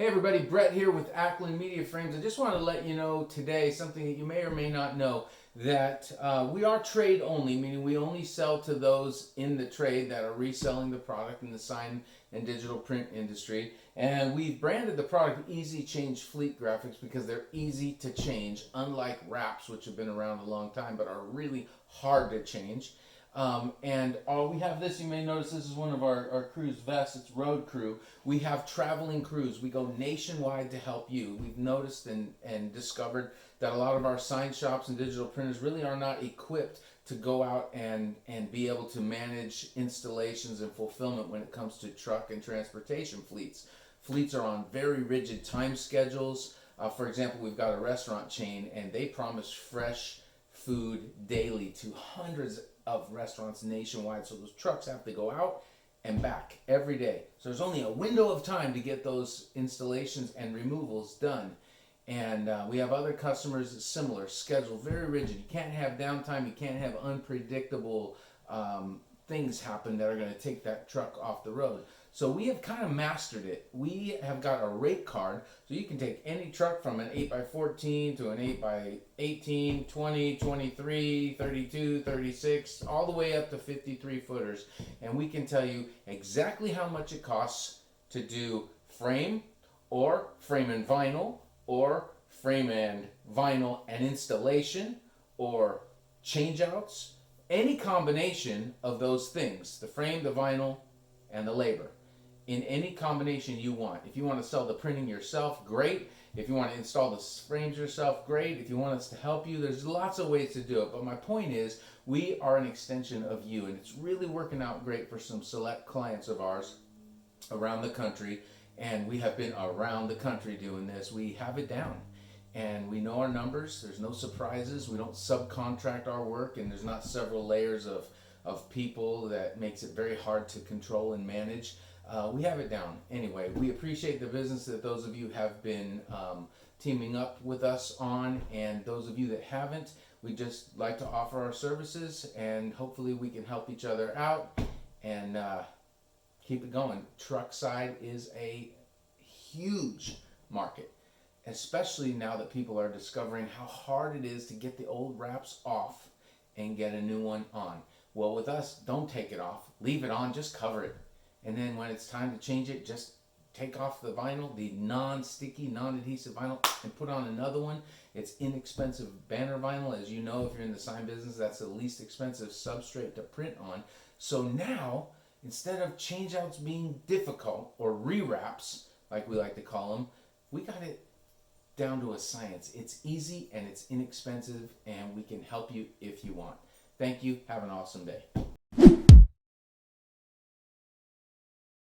Hey everybody, Brett here with Ackland Media Frames. I just want to let you know today something that you may or may not know, that we are trade only, meaning we only sell to those in the trade that are reselling the product in the sign and digital print industry. And we've branded the product Easy Change Fleet Graphics because they're easy to change, unlike wraps, which have been around a long time but are really hard to change. We have this, you may notice this is one of our crew's vests. It's Road Crew. We have traveling crews. We go nationwide to help you. We've noticed and discovered that a lot of our sign shops and digital printers really are not equipped to go out and be able to manage installations and fulfillment when it comes to truck and transportation fleets. Fleets are on very rigid time schedules. For example, we've got a restaurant chain and they promise fresh food daily to hundreds of restaurants nationwide, so those trucks have to go out and back every day. So there's only a window of time to get those installations and removals done. And we have other customers that's similar, schedule very rigid. You can't have downtime, you can't have unpredictable things happen that are going to take that truck off the road. So we have kind of mastered it. We have got a rate card, so you can take any truck from an 8x14 to an 8x18, 20, 23, 32, 36, all the way up to 53 footers. And we can tell you exactly how much it costs to do frame and vinyl, or frame and vinyl and installation, or changeouts, any combination of those things, the frame, the vinyl, and the labor, in any combination you want. If you want to sell the printing yourself, great. If you want to install the frames yourself, great. If you want us to help you, there's lots of ways to do it. But my point is, we are an extension of you, and it's really working out great for some select clients of ours around the country. And we have been around the country doing this. We have it down, and we know our numbers. There's no surprises. We don't subcontract our work, and there's not several layers of people that makes it very hard to control and manage. We have it down. Anyway, we appreciate the business that those of you have been teaming up with us on, and those of you that haven't, we just like to offer our services, and hopefully we can help each other out and keep it going. Truck side is a huge market, especially now that people are discovering how hard it is to get the old wraps off and get a new one on. Well, with us, don't take it off. Leave it on, just cover it. And then when it's time to change it, just take off the vinyl, the non-sticky, non-adhesive vinyl, and put on another one. It's inexpensive banner vinyl. As you know, if you're in the sign business, that's the least expensive substrate to print on. So now, instead of changeouts being difficult, or rewraps, like we like to call them, we got it down to a science. It's easy and it's inexpensive, and we can help you if you want. Thank you. Have an awesome day.